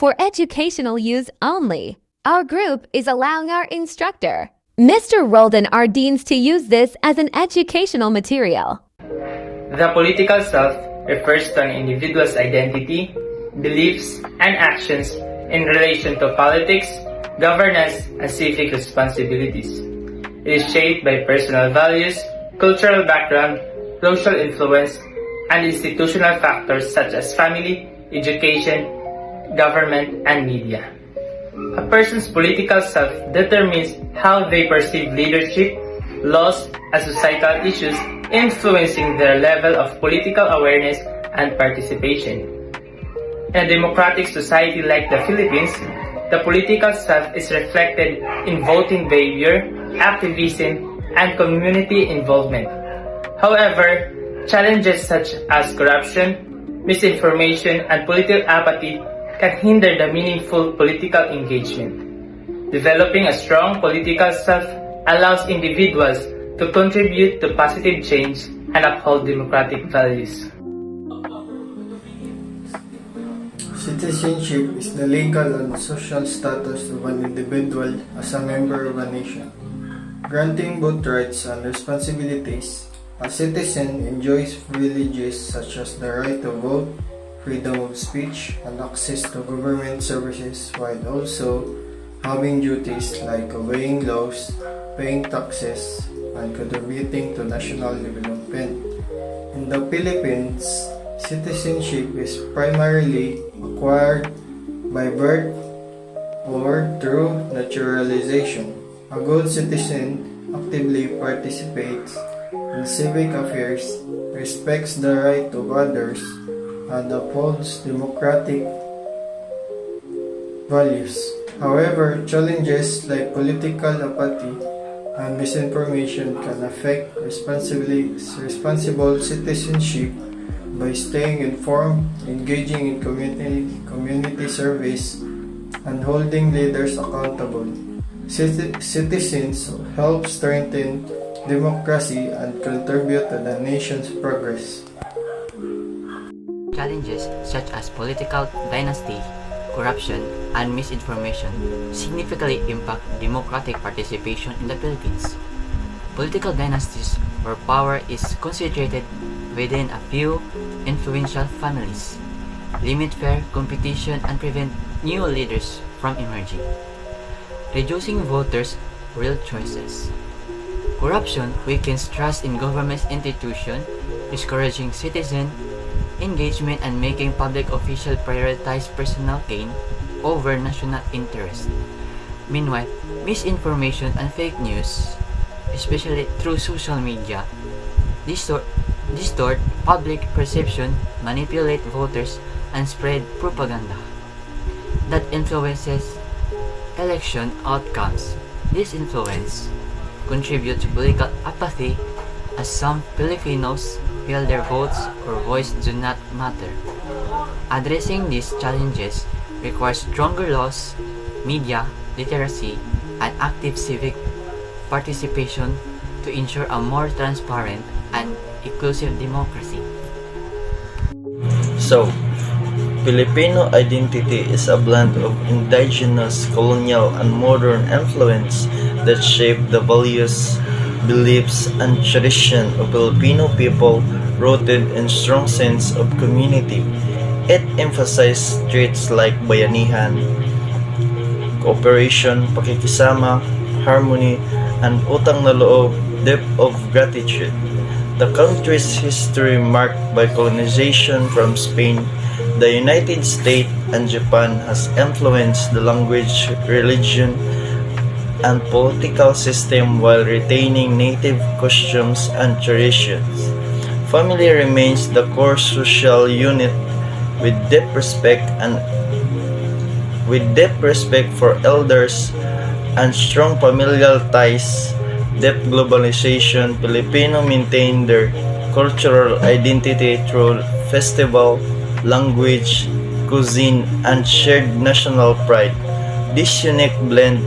for educational use only. Our group is allowing our instructor, Mr. Roldan Ardines, to use this as an educational material. The political self refers to an individual's identity, beliefs, and actions in relation to politics, governance, and civic responsibilities. It is shaped by personal values, cultural background, social influence, and institutional factors such as family, education, government, and media. A person's political self determines how they perceive leadership, laws, and societal issues, influencing their level of political awareness and participation. In a democratic society like the Philippines, the political self is reflected in voting behavior, activism, and community involvement. However, challenges such as corruption, misinformation, and political apathy can hinder the meaningful political engagement. Developing a strong political self allows individuals to contribute to positive change and uphold democratic values. Citizenship is the legal and social status of an individual as a member of a nation. Granting both rights and responsibilities, a citizen enjoys privileges such as the right to vote, freedom of speech, and access to government services, while also having duties like obeying laws, paying taxes, and contributing to national development. In the Philippines, citizenship is primarily acquired by birth or through naturalization. A good citizen actively participates in civic affairs, respects the right of others, and upholds democratic values. However, challenges like political apathy and misinformation can affect responsible citizenship by staying informed, engaging in community service, and holding leaders accountable. Citizens help strengthen democracy and contribute to the nation's progress. Challenges such as political dynasty, corruption, and misinformation significantly impact democratic participation in the Philippines. Political dynasties, where power is concentrated within a few influential families, limit fair competition and prevent new leaders from emerging, reducing voters' real choices. Corruption weakens trust in government institutions, discouraging citizen engagement and making public officials prioritize personal gain over national interest. Meanwhile, misinformation and fake news, especially through social media, distort public perception, manipulate voters, and spread propaganda that influences election outcomes. This influence contributes to political apathy, as some Filipinos feel their votes or voice do not matter. Addressing these challenges requires stronger laws, media literacy, and active civic participation to ensure a more transparent and inclusive democracy. So, Filipino identity is a blend of indigenous, colonial, and modern influence that shape the values, beliefs, and tradition of Filipino people, rooted in strong sense of community. It emphasizes traits like bayanihan, cooperation, pakikisama, harmony, and utang na loob, depth of gratitude. The country's history, marked by colonization from Spain, the United States, and Japan, has influenced the language, religion, and political system while retaining native customs and traditions. Family remains the core social unit with deep respect for elders and strong familial ties. Depth globalization, Filipino maintain their cultural identity through festival, language, cuisine, and shared national pride. This unique blend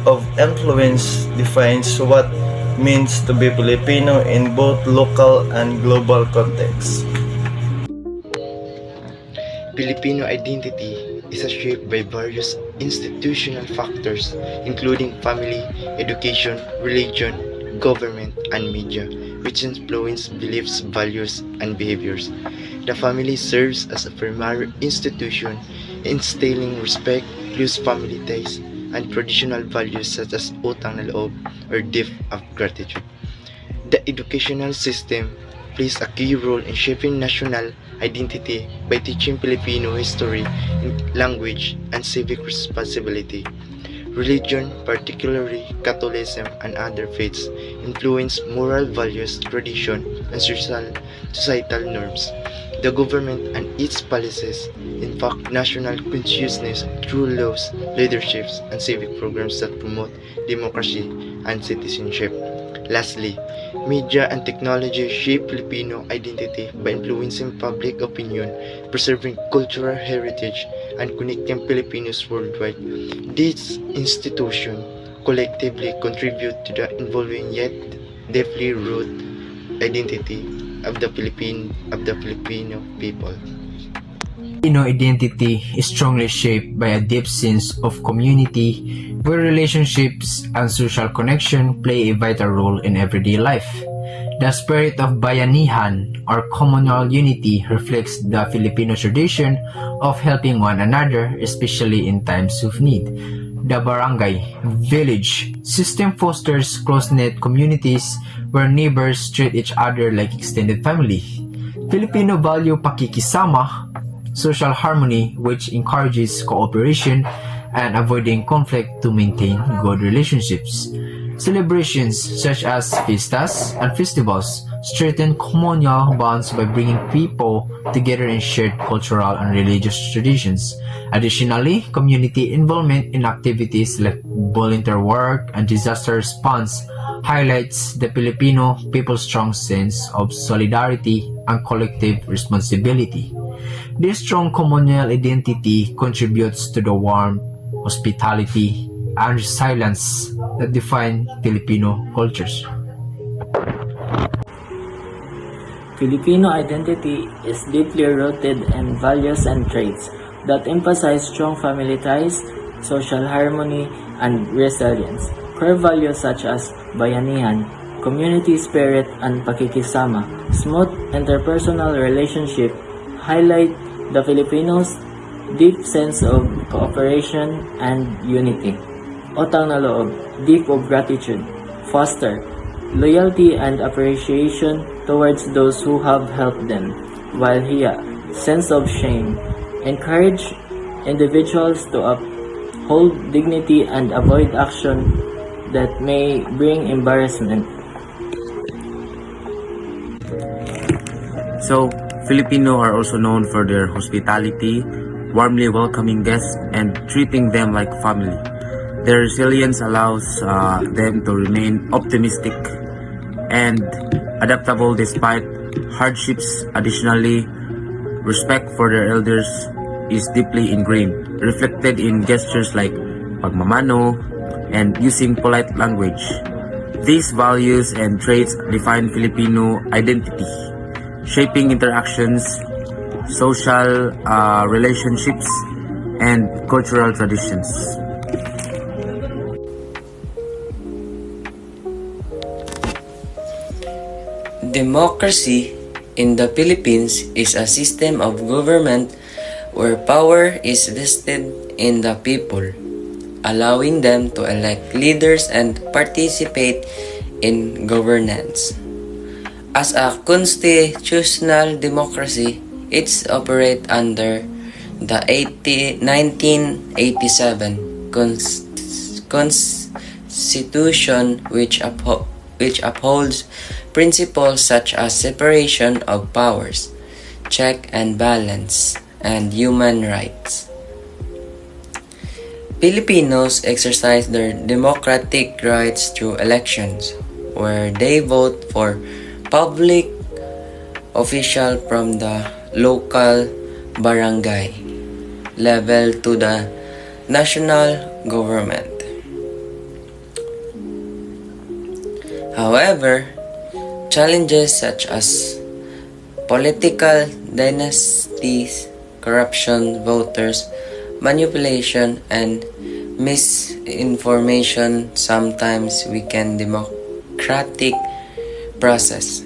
of influence defines what means to be Filipino in both local and global contexts. Filipino identity is shaped by various institutional factors, including family, education, religion, government, and media, which influence beliefs, values, and behaviors. The family serves as a primary institution, instilling respect, close family ties, and traditional values such as utang na loob or debt of gratitude. The educational system plays a key role in shaping national identity by teaching Filipino history, language, and civic responsibility. Religion, particularly Catholicism and other faiths, influence moral values, tradition, and societal norms. The government and its policies impact national consciousness through laws, leaderships, and civic programs that promote democracy and citizenship. Lastly, media and technology shape Filipino identity by influencing public opinion, preserving cultural heritage, and connecting Filipinos worldwide. These institutions collectively contribute to the evolving yet deeply rooted identity of the Filipino people. Filipino identity is strongly shaped by a deep sense of community where relationships and social connection play a vital role in everyday life. The spirit of bayanihan or communal unity reflects the Filipino tradition of helping one another, especially in times of need. The barangay, village system fosters close-knit communities where neighbors treat each other like extended family. Filipino value pakikisama, social harmony, which encourages cooperation and avoiding conflict to maintain good relationships. Celebrations such as fiestas and festivals strengthen communal bonds by bringing people together in shared cultural and religious traditions. Additionally, community involvement in activities like volunteer work and disaster response highlights the Filipino people's strong sense of solidarity and collective responsibility. This strong communal identity contributes to the warmth, hospitality, and resilience that define Filipino cultures. Filipino identity is deeply rooted in values and traits that emphasize strong family ties, social harmony, and resilience. Core values such as bayanihan, community spirit, and pakikisama, smooth interpersonal relationship highlight the Filipinos' deep sense of cooperation and unity. Utang na loob, deep of gratitude, foster loyalty and appreciation towards those who have helped them, while hiya, sense of shame, encourage individuals to uphold dignity and avoid action that may bring embarrassment. So, Filipino are also known for their hospitality, warmly welcoming guests, and treating them like family. Their resilience allows them to remain optimistic and adaptable despite hardships. Additionally, respect for their elders is deeply ingrained, reflected in gestures like pagmamano and using polite language. These values and traits define Filipino identity, shaping interactions, social relationships, and cultural traditions. Democracy in the Philippines is a system of government where power is vested in the people, allowing them to elect leaders and participate in governance. As a constitutional democracy, it operates under the 1987 Constitution, which upholds principles such as separation of powers, check and balance, and human rights. Filipinos exercise their democratic rights through elections, where they vote for public official from the local barangay level to the national government. However, challenges such as political dynasties, corruption, voters manipulation, and misinformation sometimes weaken democratic process.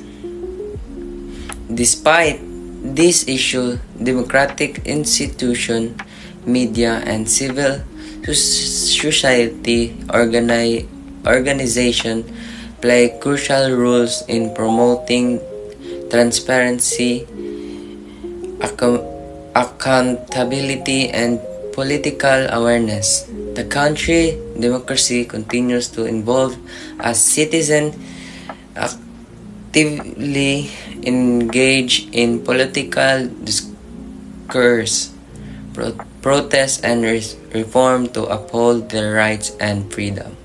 Despite this issue, democratic institutions, media, and civil society organization play crucial roles in promoting transparency, accountability, and political awareness. The country democracy continues to evolve as citizens actively engage in political discourse, protest, and reform to uphold their rights and freedom.